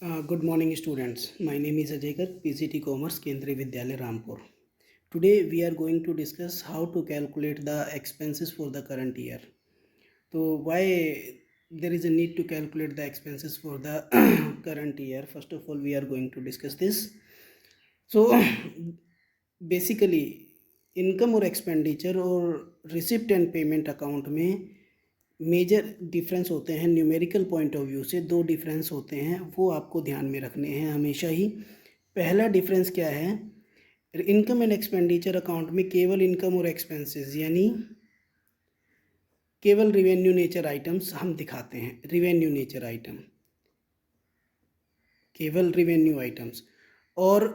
Good morning, students. My name is Ajay Garg, PCT Commerce, Kendriya Vidyalaya, Rampur. Today we are going to discuss how to calculate the expenses for the current year. So why there is a need to calculate the expenses for the current year? First of all, we are going to discuss this. So basically, income और expenditure और receipt and payment account में major difference होते हैं। Numerical point of view से दो difference होते हैं, वो आपको ध्यान में रखने हैं हमेशा ही। पहला डिफरेंस क्या है, इनकम एंड एक्सपेंडिचर अकाउंट में केवल इनकम और एक्सपेंसेस यानी केवल रिवेन्यू नेचर आइटम्स हम दिखाते हैं। रिवेन्यू नेचर आइटम, केवल रिवेन्यू आइटम्स। और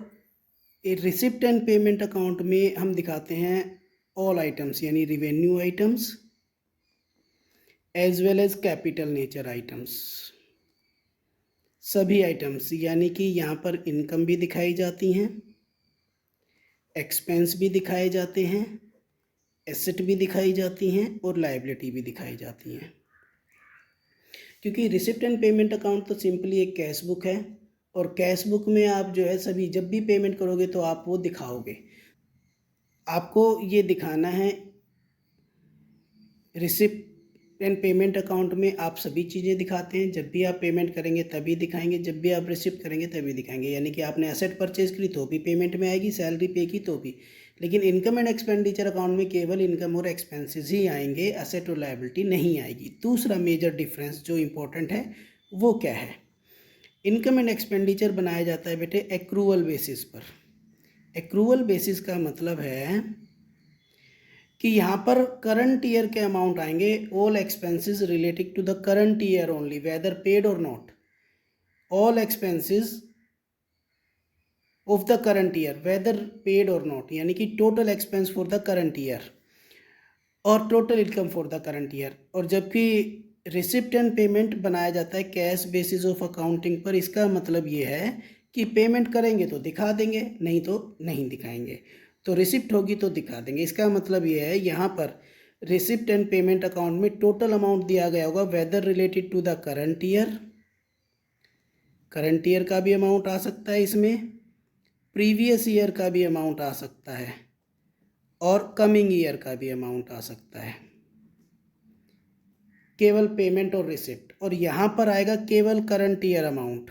रिसिप्ट एंड पेमेंट अकाउंट में हम दिखाते हैं ऑल आइटम्स यानी revenue items as well as capital nature items. सभी आइटम्स यानी कि यहाँ पर इनकम भी दिखाई जाती हैं, एक्सपेंस भी दिखाए जाते हैं, एसेट भी दिखाई जाती हैं और लायबिलिटी भी दिखाई जाती हैं। क्योंकि रिसिप्ट एंड पेमेंट अकाउंट तो सिंपली एक कैश बुक है, और कैश बुक में आप जो है सभी जब भी पेमेंट करोगे तो आप वो दिखाओगे। आपको ये दिखाना है। रिसिप्ट एंड पेमेंट अकाउंट में आप सभी चीज़ें दिखाते हैं, जब भी आप पेमेंट करेंगे तभी दिखाएंगे, जब भी आप रिसिप्ट करेंगे तभी दिखाएंगे। यानी कि आपने एसेट परचेज करी तो भी पेमेंट में आएगी, सैलरी पे की तो भी। लेकिन इनकम एंड एक्सपेंडिचर अकाउंट में केवल इनकम और एक्सपेंसेस ही आएंगे, एसेट और लायबिलिटी नहीं आएगी। दूसरा मेजर डिफरेंस जो इम्पोर्टेंट है वो क्या है, इनकम एंड एक्सपेंडिचर बनाया जाता है बेटे एक्रूवल बेसिस पर। एक्रूवल बेसिस का मतलब है कि यहाँ पर करंट ईयर के अमाउंट आएंगे, all expenses related to the current year only whether paid or not. All expenses of the current year whether paid or not, यानी कि total expense for the current year और total income for the current year. और जबकि receipt and payment बनाया जाता है cash basis of accounting पर। इसका मतलब ये है कि पेमेंट करेंगे तो दिखा देंगे, नहीं तो नहीं दिखाएंगे। तो रिसिप्ट होगी तो दिखा देंगे। इसका मतलब ये है यहाँ पर रिसिप्ट एंड पेमेंट अकाउंट में टोटल अमाउंट दिया गया होगा whether related to the current year. Current year का भी अमाउंट आ सकता है इसमें, प्रीवियस ईयर का भी अमाउंट आ सकता है और कमिंग ईयर का भी अमाउंट आ सकता है। केवल पेमेंट और रिसिप्ट। और यहाँ पर आएगा केवल करंट ईयर अमाउंट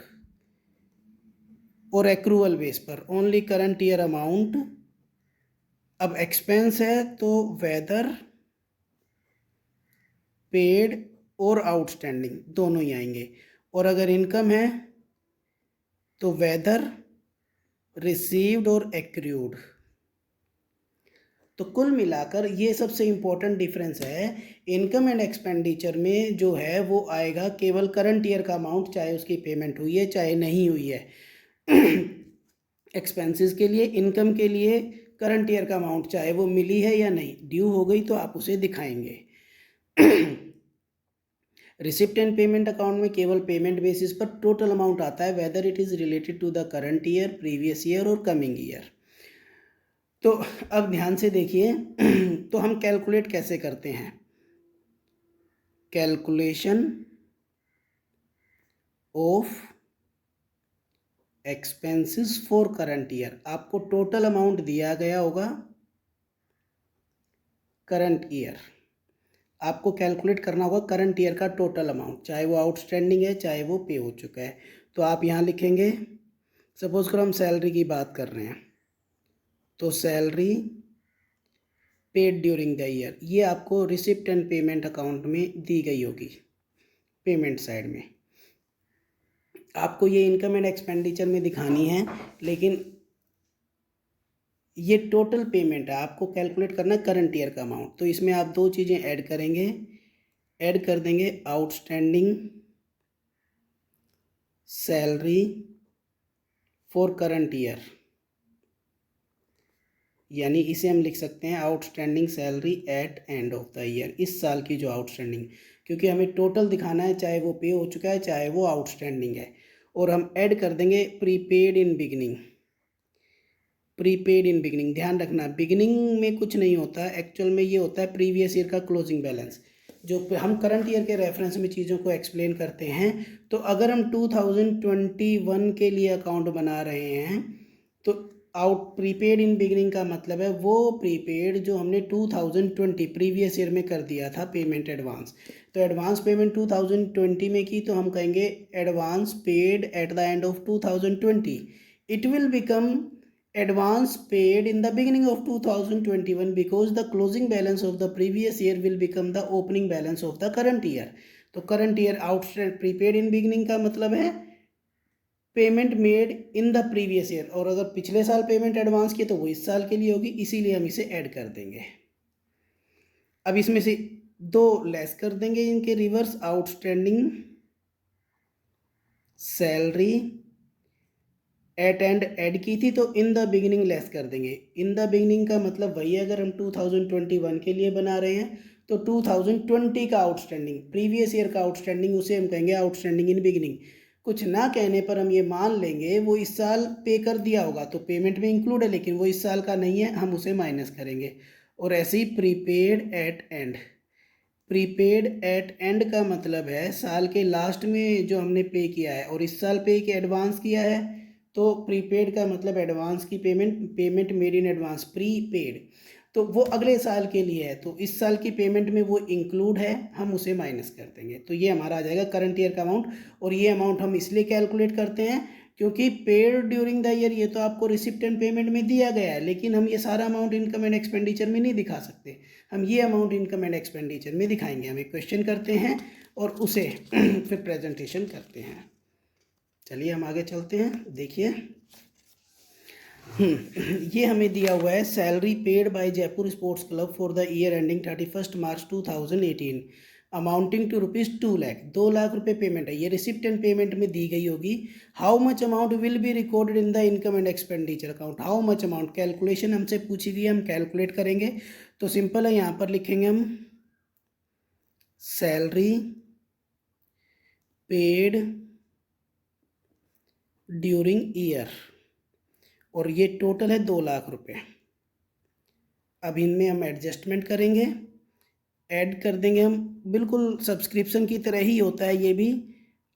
और एक्रूवल बेस पर ओनली करंट ईयर अमाउंट। अब एक्सपेंस है तो वेदर पेड और आउटस्टैंडिंग दोनों ही आएंगे। और अगर इनकम है तो वेदर रिसीव्ड और एक्रूड। तो कुल मिलाकर ये सबसे इम्पोर्टेंट डिफरेंस है। इनकम एंड एक्सपेंडिचर में जो है वो आएगा केवल करंट ईयर का अमाउंट, चाहे उसकी पेमेंट हुई है चाहे नहीं हुई है। एक्सपेंसेस के लिए, इनकम के लिए करंट ईयर का अमाउंट चाहे वो मिली है या नहीं, ड्यू हो गई तो आप उसे दिखाएंगे। रिसिप्ट एंड पेमेंट अकाउंट में केवल पेमेंट बेसिस पर टोटल अमाउंट आता है whether it is related to the current year, previous year और कमिंग ईयर। तो अब ध्यान से देखिए। तो हम कैलकुलेट कैसे करते हैं, calculation of expenses for current year. आपको टोटल अमाउंट दिया गया होगा करंट ईयर, आपको कैलकुलेट करना होगा करंट ईयर का टोटल अमाउंट, चाहे वो आउटस्टैंडिंग है चाहे वो पे हो चुका है। तो आप यहाँ लिखेंगे, सपोज करो हम सैलरी की बात कर रहे हैं, तो salary paid during the year, ये आपको रिसिप्ट एंड पेमेंट अकाउंट में दी गई होगी पेमेंट साइड में। आपको ये इनकम एंड एक्सपेंडिचर में दिखानी है, लेकिन ये टोटल पेमेंट है, आपको कैलकुलेट करना है करंट ईयर का अमाउंट। तो इसमें आप दो चीज़ें ऐड करेंगे, ऐड कर देंगे outstanding salary for current year, यानी इसे हम लिख सकते हैं outstanding salary at end of the year, इस साल की जो आउटस्टैंडिंग। क्योंकि हमें टोटल दिखाना है, चाहे वो पे हो चुका है चाहे वो आउटस्टैंडिंग है। और हम ऐड कर देंगे prepaid in beginning. Prepaid in beginning, ध्यान रखना बिगिनिंग में कुछ नहीं होता, एक्चुअल में ये होता है प्रीवियस ईयर का क्लोजिंग बैलेंस। जो हम करंट ईयर के रेफरेंस में चीज़ों को एक्सप्लेन करते हैं। तो अगर हम 2021 के लिए अकाउंट बना रहे हैं तो आउट प्रीपेड इन बिगिनिंग का मतलब है वो प्रीपेड जो हमने 2020 प्रीवियस ईयर में कर दिया था पेमेंट एडवांस। तो एडवांस पेमेंट 2020 में की तो हम कहेंगे advance paid at the end of 2020। It will become advance paid in the beginning of 2021 because the closing balance of the previous year will become the opening balance of the current year। तो current year outstanding prepaid in beginning का मतलब है payment made in the previous year, और अगर पिछले साल payment advance की तो वो इस साल के लिए होगी, इसीलिए हम इसे ऐड कर देंगे। अब इसमें से दो लेस कर देंगे, इनके reverse outstanding salary at end add की थी तो इन द बिगिनिंग लेस कर देंगे। इन द बिगिनिंग का मतलब वही है, अगर हम 2021 के लिए बना रहे हैं तो 2020 का आउटस्टैंडिंग, प्रीवियस ईयर का आउटस्टैंडिंग, उसे हम कहेंगे आउटस्टैंडिंग इन बिगिनिंग। कुछ ना कहने पर हम ये मान लेंगे वो इस साल पे कर दिया होगा तो पेमेंट में इंक्लूड है, लेकिन वो इस साल का नहीं है, हम उसे माइनस करेंगे। और ऐसे ही prepaid at end, prepaid at end का मतलब है साल के लास्ट में जो हमने पे किया है और इस साल पे के एडवांस किया है, तो प्रीपेड का मतलब एडवांस की payment made in advance prepaid, तो वो अगले साल के लिए है, तो इस साल की पेमेंट में वो इंक्लूड है, हम उसे माइनस कर देंगे। तो ये हमारा आ जाएगा करंट ईयर का अमाउंट। और ये अमाउंट हम इसलिए कैलकुलेट करते हैं क्योंकि पेड ड्यूरिंग द ईयर ये तो आपको रिसिप्ट एंड पेमेंट में दिया गया है, लेकिन हम ये सारा अमाउंट इनकम एंड एक्सपेंडिचर में नहीं दिखा सकते। हम ये अमाउंट इनकम एंड एक्सपेंडिचर में दिखाएंगे। हम एक क्वेश्चन करते हैं और उसे फिर प्रेजेंटेशन करते हैं। चलिए हम आगे चलते हैं। देखिए ये हमें दिया हुआ है salary paid by Jaipur sports club for the year ending 31 March 2018 amounting to ₹2 lakh. 2 lakh रुपए पेमेंट है, ये रिसिप्ट एंड पेमेंट में दी गई होगी। How much amount will be recorded in the income and expenditure account. How much amount calculation हमसे पूछी गई है, हम कैलकुलेट करेंगे। तो सिंपल है, यहाँ पर लिखेंगे हम सैलरी पेड ड्यूरिंग ईयर, और ये टोटल है 2 लाख रुपए। अब इनमें हम एडजस्टमेंट करेंगे, ऐड कर देंगे हम, बिल्कुल सब्सक्रिप्शन की तरह ही होता है ये भी,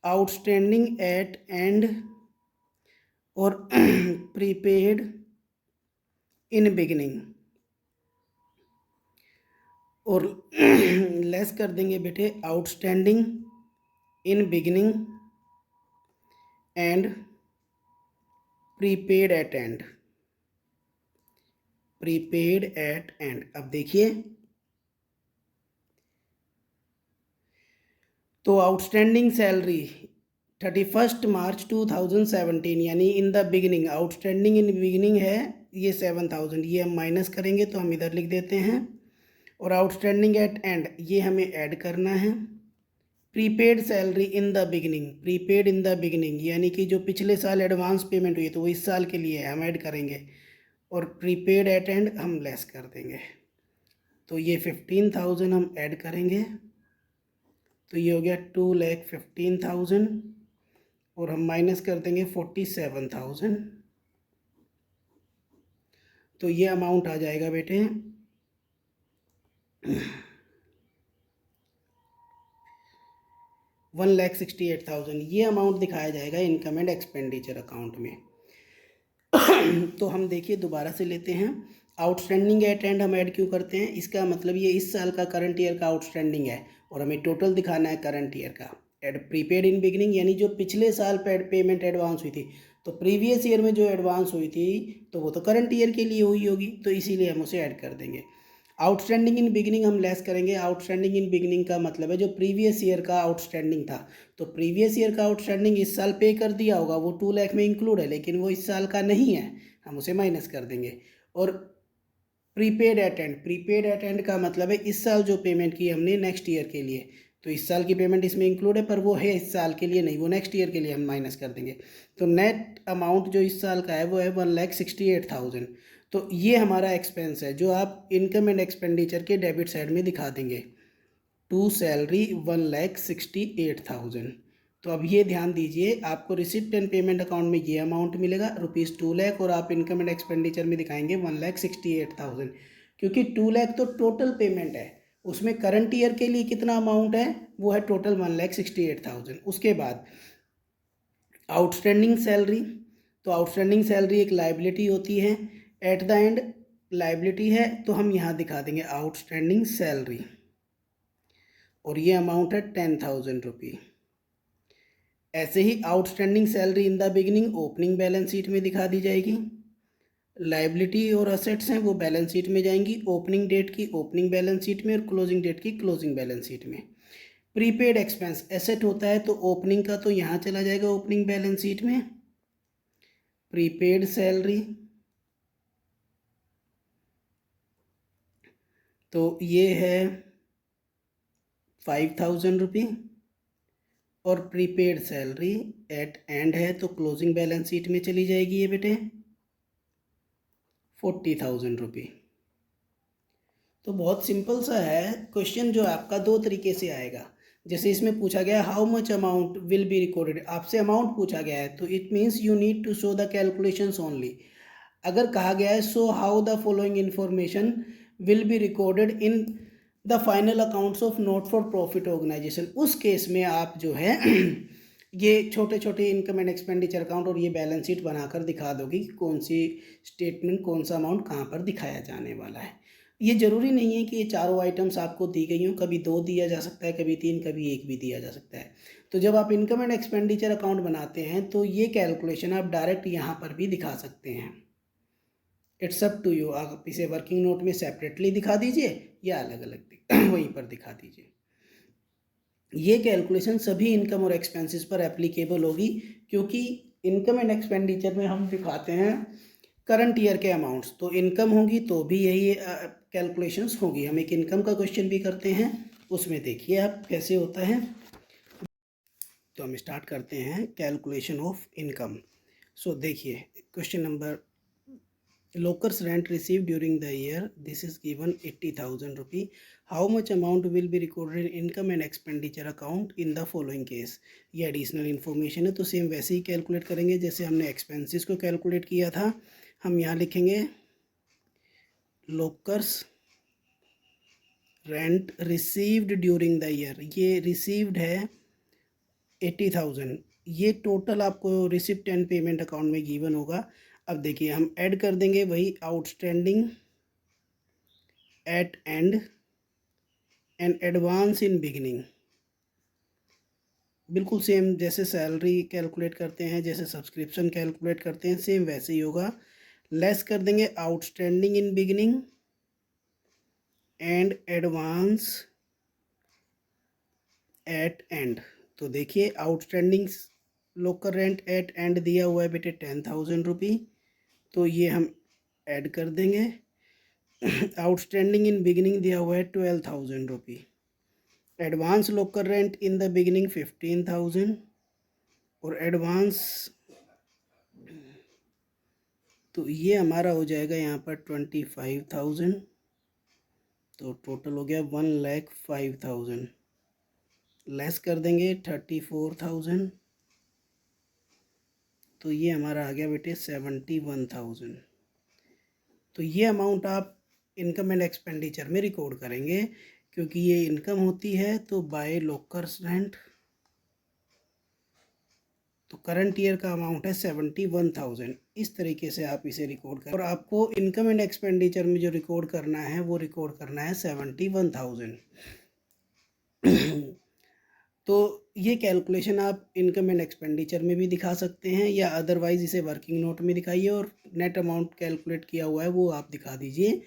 आउटस्टैंडिंग एट एंड और प्रीपेड इन बिगिनिंग, और लेस कर देंगे बेटे outstanding in beginning and prepaid at end, prepaid at end. अब देखिए तो आउटस्टैंडिंग सैलरी 31 मार्च 2017 यानी in the beginning, outstanding in beginning है ये 7000, ये हम माइनस करेंगे तो हम इधर लिख देते हैं। और आउटस्टैंडिंग एट एंड ये हमें ऐड करना है। Prepaid salary in the beginning, prepaid in the beginning यानी कि जो पिछले साल एडवांस पेमेंट हुई तो वो इस साल के लिए हम ऐड करेंगे, और प्रीपेड एट एंड हम लेस कर देंगे। तो ये 15,000 हम ऐड करेंगे, तो ये हो गया 2,15,000, और हम माइनस कर देंगे 47,000। तो ये अमाउंट आ जाएगा बेटे 1,68,000। ये अमाउंट दिखाया जाएगा इनकम एंड एक्सपेंडिचर अकाउंट में। तो हम देखिए दोबारा से लेते हैं, आउटस्टैंडिंग एट एंड हम ऐड क्यों करते हैं, इसका मतलब ये इस साल का करंट ईयर का आउटस्टैंडिंग है और हमें टोटल दिखाना है करंट ईयर का। एड प्रीपेड इन बिगिनिंग यानी जो पिछले साल पेमेंट एडवांस हुई थी, तो प्रीवियस ईयर में जो एडवांस हुई थी तो वो तो करंट ईयर के लिए हुई होगी, तो इसीलिए हम उसे ऐड कर देंगे। आउटस्टैंडिंग इन बिगिनिंग हम लेस करेंगे। आउटस्टैंडिंग इन बिगिनिंग का मतलब है जो प्रीवियस ईयर का आउटस्टैंडिंग था, तो प्रीवियस ईयर का आउटस्टैंडिंग इस साल पे कर दिया होगा, वो 2 लाख में इंक्लूड है, लेकिन वो इस साल का नहीं है, हम उसे माइनस कर देंगे। और prepaid at end, prepaid at end का मतलब है इस साल जो पेमेंट की हमने नेक्स्ट ईयर के लिए, तो इस साल की पेमेंट इसमें इंक्लूड है पर वो है इस साल के लिए नहीं, वो नेक्स्ट ईयर के लिए हम माइनस कर देंगे। तो नेट अमाउंट जो इस साल का है वो है 1,68,000। तो ये हमारा एक्सपेंस है जो आप इनकम एंड एक्सपेंडिचर के डेबिट साइड में दिखा देंगे, टू सैलरी 1,68,000। तो अब ये ध्यान दीजिए, आपको रिसिप्ट एंड पेमेंट अकाउंट में ये अमाउंट मिलेगा ₹2 लाख, और आप इनकम एंड एक्सपेंडिचर में दिखाएंगे 1,68,000, क्योंकि 2 लाख तो टोटल पेमेंट है, उसमें करंट ईयर के लिए कितना अमाउंट है, वो है टोटल 1,68,000। उसके बाद आउटस्टैंडिंग सैलरी, तो आउटस्टैंडिंग सैलरी एक लाइबिलिटी होती है, एट द एंड लाइबिलिटी है, तो हम यहाँ दिखा देंगे आउटस्टैंडिंग सैलरी, और ये अमाउंट है 10,000 रुपी। ऐसे ही outstanding salary in the beginning opening balance sheet में दिखा दी जाएगी। लाइबिलिटी और असेट्स हैं वो बैलेंस शीट में जाएंगी, ओपनिंग डेट की ओपनिंग बैलेंस शीट में और क्लोजिंग डेट की क्लोजिंग बैलेंस शीट में। प्रीपेड एक्सपेंस एसेट होता है तो ओपनिंग का तो यहाँ चला जाएगा ओपनिंग बैलेंस शीट में। प्रीपेड सैलरी तो ये है 5,000 रुपी, और प्रीपेड सैलरी एट एंड है तो क्लोजिंग बैलेंस शीट में चली जाएगी ये बेटे 40,000 रुपी। तो बहुत सिंपल सा है क्वेश्चन, जो आपका दो तरीके से आएगा। जैसे इसमें पूछा गया how much amount will be recorded, आपसे अमाउंट पूछा गया है तो it means you need to show the calculations only. अगर कहा गया है so how the following information will be recorded in the final accounts of not for profit organization, उस केस में आप जो है ये छोटे छोटे इनकम एंड एक्सपेंडिचर अकाउंट और ये बैलेंस शीट बनाकर दिखा दोगे कि कौन सी स्टेटमेंट कौन सा अमाउंट कहाँ पर दिखाया जाने वाला है। ये ज़रूरी नहीं है कि ये चारों आइटम्स आपको दी गई हों, कभी 2 दिया जा सकता है, कभी 3, कभी 1 भी दिया जा सकता है। तो जब आप इनकम एंड एक्सपेंडिचर अकाउंट बनाते हैं तो ये कैलकुलेशन आप डायरेक्ट यहाँ पर भी दिखा सकते हैं। इट्स अप टू यू, आप इसे वर्किंग नोट में सेपरेटली दिखा दीजिए या अलग अलग वहीं पर दिखा दीजिए। ये कैलकुलेशन सभी इनकम और एक्सपेंसेस पर एप्लीकेबल होगी, क्योंकि इनकम एंड एक्सपेंडिचर में हम दिखाते हैं करंट ईयर के अमाउंट्स, तो इनकम होगी तो भी यही कैलकुलेशंस होगी। हम एक इनकम का क्वेश्चन भी करते हैं, उसमें देखिए आप कैसे होता है। तो हम स्टार्ट करते हैं कैलकुलेशन ऑफ इनकम। सो देखिए question number, Locker's rent received during the year, this is given 80,000 rupee. How much amount will be recorded in income and expenditure account in the following case? ये additional information है, तो same वैसे ही calculate करेंगे जैसे हमने expenses को calculate किया था। हम यहाँ लिखेंगे Locker's rent received during the year, ये received है 80,000, ये टोटल आपको रिसिप्ट एंड पेमेंट अकाउंट में गिवन होगा। अब देखिए हम ऐड कर देंगे वही outstanding at and and advance in beginning, बिल्कुल सेम जैसे सैलरी कैलकुलेट करते हैं, जैसे सब्सक्रिप्शन कैलकुलेट करते हैं, सेम वैसे ही होगा। लेस कर देंगे outstanding in beginning and advance at end. तो देखिए outstanding local rent at end दिया हुआ है बेटे 10,000 रुपी, तो ये हम ऐड कर देंगे। आउटस्टैंडिंग इन बिगिनिंग दिया हुआ है 12,000 rupee, advance locker rent in the beginning 15,000, और एडवांस तो ये हमारा हो जाएगा यहाँ पर 25,000, तो टोटल हो गया 1,05,000। लेस कर देंगे 34,000, तो ये हमारा आ गया बेटे 71,000। तो ये अमाउंट आप इनकम एंड एक्सपेंडिचर में रिकॉर्ड करेंगे, क्योंकि ये इनकम होती है तो बाय लोकर्स रेंट, तो करंट ईयर का अमाउंट है 71,000। इस तरीके से आप इसे रिकॉर्ड करें, और आपको इनकम एंड एक्सपेंडिचर में जो रिकॉर्ड करना है वो रिकॉर्ड करना है 71,000। तो ये कैलकुलेशन आप इनकम एंड एक्सपेंडिचर में भी दिखा सकते हैं, या अदरवाइज इसे वर्किंग नोट में दिखाइए और नेट अमाउंट कैलकुलेट किया हुआ है वो आप दिखा दीजिए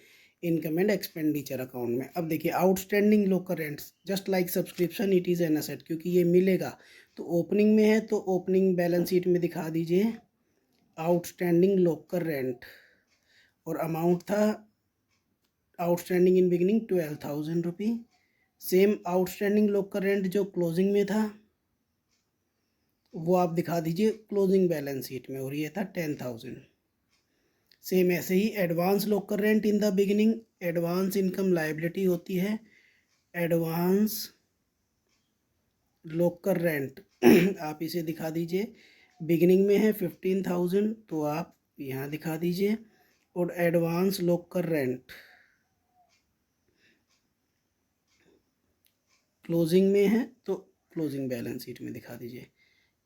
इनकम एंड एक्सपेंडिचर अकाउंट में। अब देखिए outstanding local rents just like subscription it is an asset, क्योंकि ये मिलेगा तो ओपनिंग में है तो ओपनिंग बैलेंस शीट में दिखा दीजिए आउटस्टैंडिंग लोकल रेंट, और अमाउंट था outstanding in beginning 12,000 rupee. Same outstanding local rent जो क्लोजिंग में था वो आप दिखा दीजिए क्लोजिंग बैलेंस शीट में, और ये था 10,000। सेम ऐसे ही advance locker rent in the beginning, advance income liability होती है, एडवांस लोकल रेंट आप इसे दिखा दीजिए, बिगिनिंग में है 15,000 तो आप यहाँ दिखा दीजिए, और एडवांस लोकल रेंट क्लोजिंग में है तो क्लोजिंग बैलेंस शीट में दिखा दीजिए।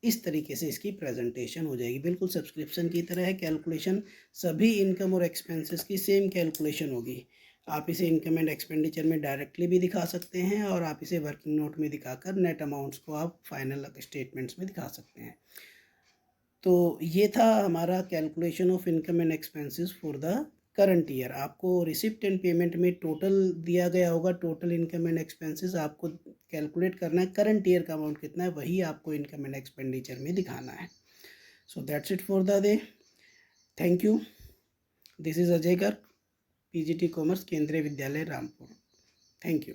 इस तरीके से इसकी प्रेजेंटेशन हो जाएगी। बिल्कुल सब्सक्रिप्शन की तरह है कैलकुलेशन, सभी इनकम और एक्सपेंसेस की सेम कैलकुलेशन होगी। आप इसे इनकम एंड एक्सपेंडिचर में डायरेक्टली भी दिखा सकते हैं और आप इसे वर्किंग नोट में दिखाकर नेट अमाउंट्स को आप फाइनल स्टेटमेंट्स में दिखा सकते हैं। तो ये था हमारा calculation of income and expenses for the current year. आपको रिसिप्ट एंड पेमेंट में टोटल दिया गया होगा, टोटल इनकम एंड एक्सपेंसेस आपको कैलकुलेट करना है, करंट ईयर का अमाउंट कितना है वही आपको इनकम एंड एक्सपेंडिचर में दिखाना है। So that's it for the day. Thank you. This is Ajay Garg, PGT commerce, केंद्रीय विद्यालय रामपुर। Thank you.